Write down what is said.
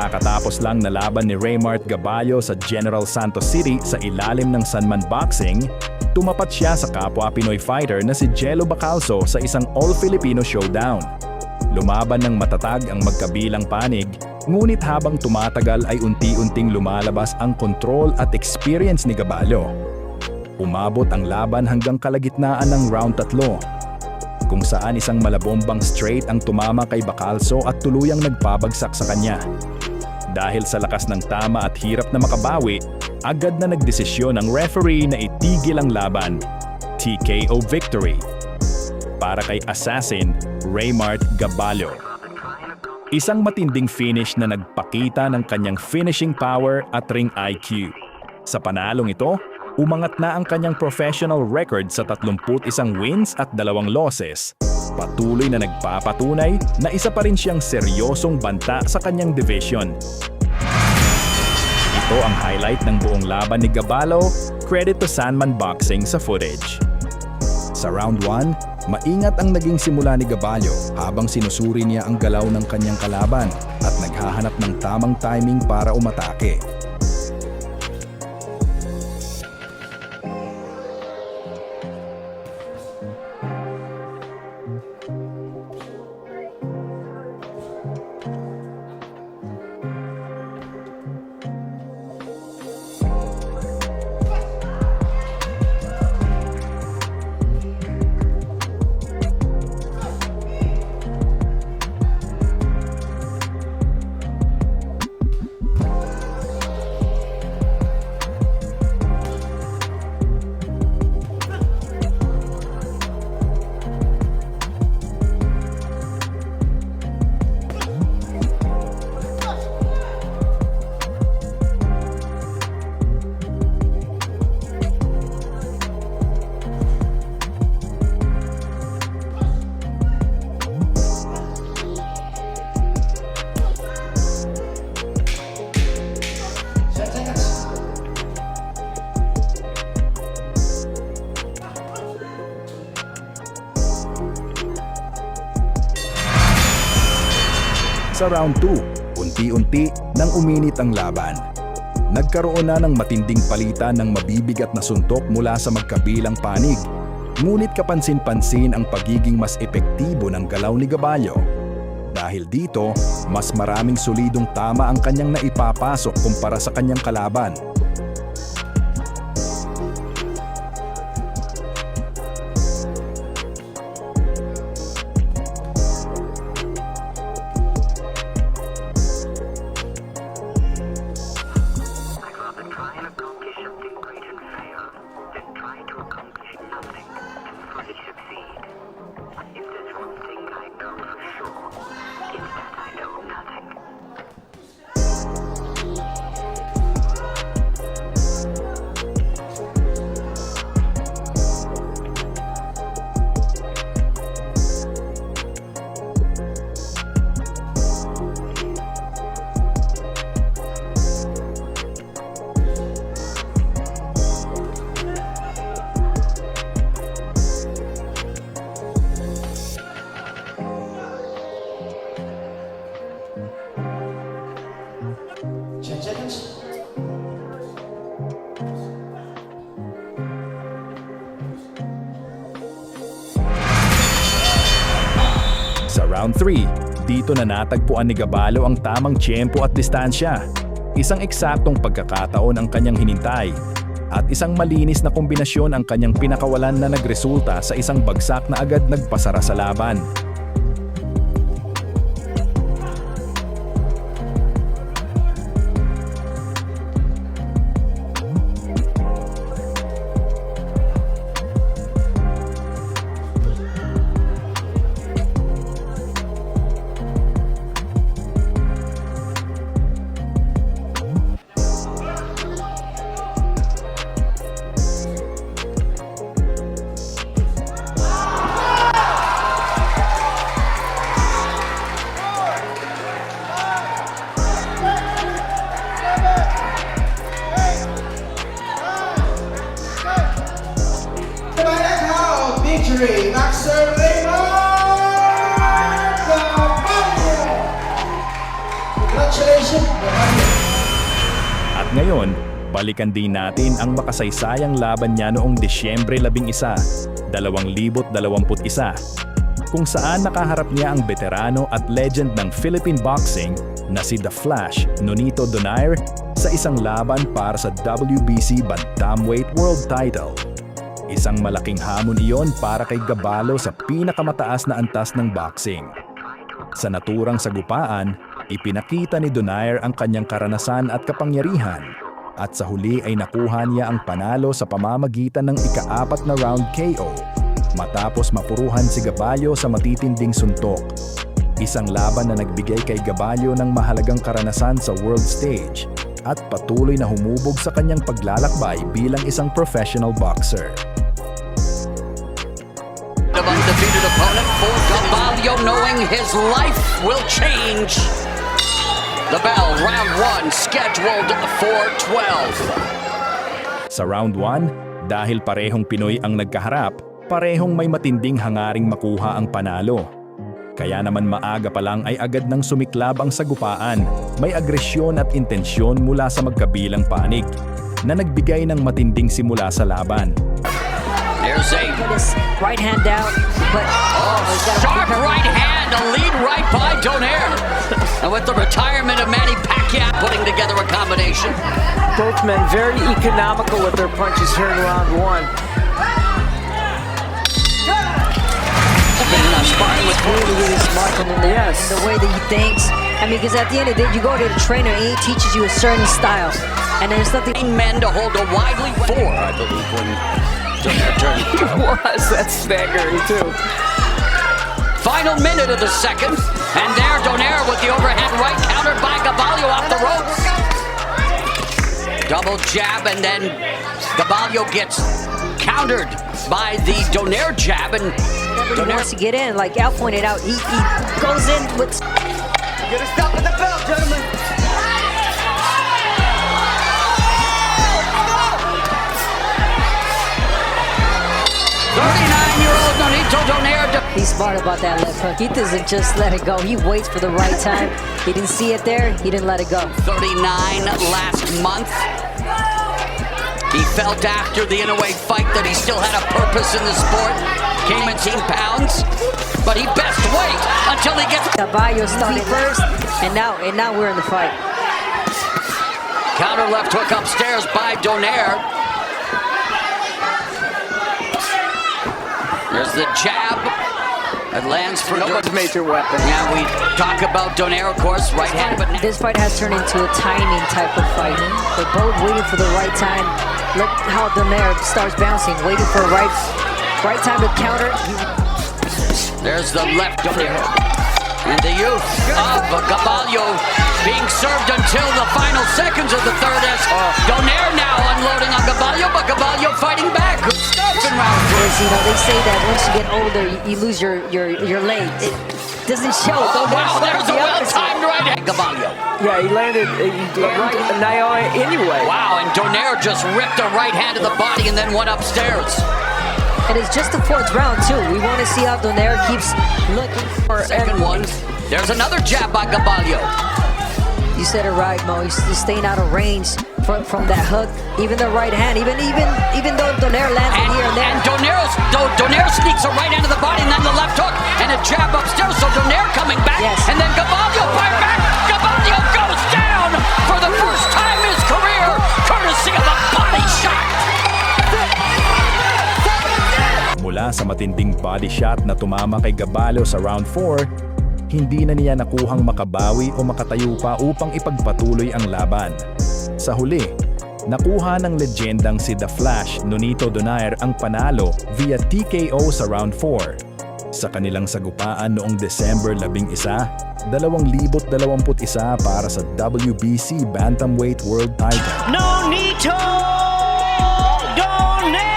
kakatapos lang na laban ni Raymart Gaballo sa General Santos City sa ilalim ng Sanman Boxing, tumapat siya sa kapwa Pinoy fighter na si Jello Bacalso sa isang All-Filipino showdown. Lumaban ng matatag ang magkabilang panig, ngunit habang tumatagal ay unti-unting lumalabas ang kontrol at experience ni Gaballo. Umabot ang laban hanggang kalagitnaan ng round 3, kung saan isang malabombang straight ang tumama kay Bacalso at tuluyang nagpabagsak sa kanya. Dahil sa lakas ng tama at hirap na makabawi, agad na nagdesisyon ang referee na itigil ang laban. TKO victory para kay Assassin Raymart Gaballo. Isang matinding finish na nagpakita ng kanyang finishing power at ring IQ. Sa panalong ito, umangat na ang kanyang professional record sa 31 wins at 2 losses. Patuloy na nagpapatunay na isa pa rin siyang seryosong banta sa kanyang division. Ito ang highlight ng buong laban ni Gaballo, credit to Sanman Boxing sa footage. Sa round 1, maingat ang naging simula ni Gaballo habang sinusuri niya ang galaw ng kanyang kalaban at naghahanap ng tamang timing para umatake. Sa round 2, unti-unti nang uminit ang laban. Nagkaroon na ng matinding palitan ng mabibigat na suntok mula sa magkabilang panig. Ngunit kapansin-pansin ang pagiging mas epektibo ng galaw ni Gaballo. Dahil dito, mas maraming solidong tama ang kanyang naipapasok kumpara sa kanyang kalaban. Sa round 3, dito na natagpuan ni Gaballo ang tamang tiyempo at distansya. Isang eksaktong pagkakataon ang kanyang hinintay at isang malinis na kombinasyon ang kanyang pinakawalan na nagresulta sa isang bagsak na agad nagpasara sa laban. Victory, Maxer Raymart Gaballo! Congratulations, Gabalio. At ngayon, balikan din natin ang makasaysayang laban niya noong Disyembre 11, 2021, kung saan nakaharap niya ang veterano at legend ng Philippine boxing na si The Flash Nonito Donaire sa isang laban para sa WBC Bantamweight World Title. Isang malaking hamon iyon para kay Gabalo sa pinakamataas na antas ng boxing. Sa naturang sagupaan, ipinakita ni Donaire ang kanyang karanasan at kapangyarihan, at sa huli ay nakuha niya ang panalo sa pamamagitan ng ika-4 na round KO, matapos mapuruhan si Gabalio sa matitinding suntok. Isang laban na nagbigay kay Gabalio ng mahalagang karanasan sa world stage at patuloy na humubog sa kanyang paglalakbay bilang isang professional boxer. Of undefeated opponent for Gabalio, knowing his life will change. The bell, round 1, scheduled for 12. Sa round 1, dahil parehong Pinoy ang nagkaharap, parehong may matinding hangaring makuha ang panalo. Kaya naman maaga pa lang ay agad nang sumiklab ang sagupaan. May agresyon at intensyon mula sa magkabilang panig na nagbigay ng matinding simula sa laban. There's a Right hand out, but sharp right hand, a lead right by Donaire. And with the retirement of Manny Pacquiao putting together a combination. Both men very economical with their punches here in round 1. Been sparring with really smart in the way that he thinks. I mean, because at the end of the day, you go to the trainer and he teaches you a certain style, and there's nothing. men to hold a widely four, I believe, when Donaire turned. That's staggering too. Final minute of the second, and there Donaire with the overhand right countered by Gabalio off the ropes. Double jab, and then Gabalio gets countered by the Donaire jab, and He wants to get in, like Al pointed out. He goes in with. Get a stop at the bell, gentlemen. Nonito Donaire. He's smart about that left hook. He doesn't just let it go. He waits for the right time. He didn't see it there. He didn't let it go. 39 last month. He felt after the Inoue fight that he still had a purpose in the sport. Came in 10 pounds, but he best wait until he gets. Gabalio started first, and now we're in the fight. Counter left hook upstairs by Donaire. There's the jab. It lands for No one's major weapon. Yeah, we talk about Donaire, of course, right hand, but This fight has turned into a timing type of fight. They're both waiting for the right time. Look how Donaire starts bouncing, waiting for the right time to counter. there's the left Donaire. And the youth of Gabalio being served until the final seconds of the third as Donaire now unloading on Gabalio, but Gabalio fighting back. Good stuff in round three. You know, they say that once you get older, you lose your legs. It doesn't show. Oh, wow, there's a the opposite. well-timed right hand. Gabalio. Yeah, he landed Naoya anyway. Wow, and Donaire just ripped a right hand to the body and then went upstairs. And it's just the 4th round, too. We want to see how Donaire keeps looking for. Second one. There's another jab by Gabalio. You said it right, Mo. He's staying out of range from that hook. Even the right hand, even though Donaire lands it here and there. And Donaire sneaks a right hand to the body and then the left hook and a jab upstairs. So Donaire coming back. Yes. And then Gabalio fight back. Gabalio goes down for the first time in his career, courtesy of a body shot. Mula sa matinding body shot na tumama kay Gabalio sa round 4, hindi na niya nakuhang makabawi o makatayo pa upang ipagpatuloy ang laban. Sa huli, nakuha ng legendang si The Flash Nonito Donaire ang panalo via TKO sa round 4. Sa kanilang sagupaan noong December 11, 2021 para sa WBC Bantamweight World Title. Nonito Donaire!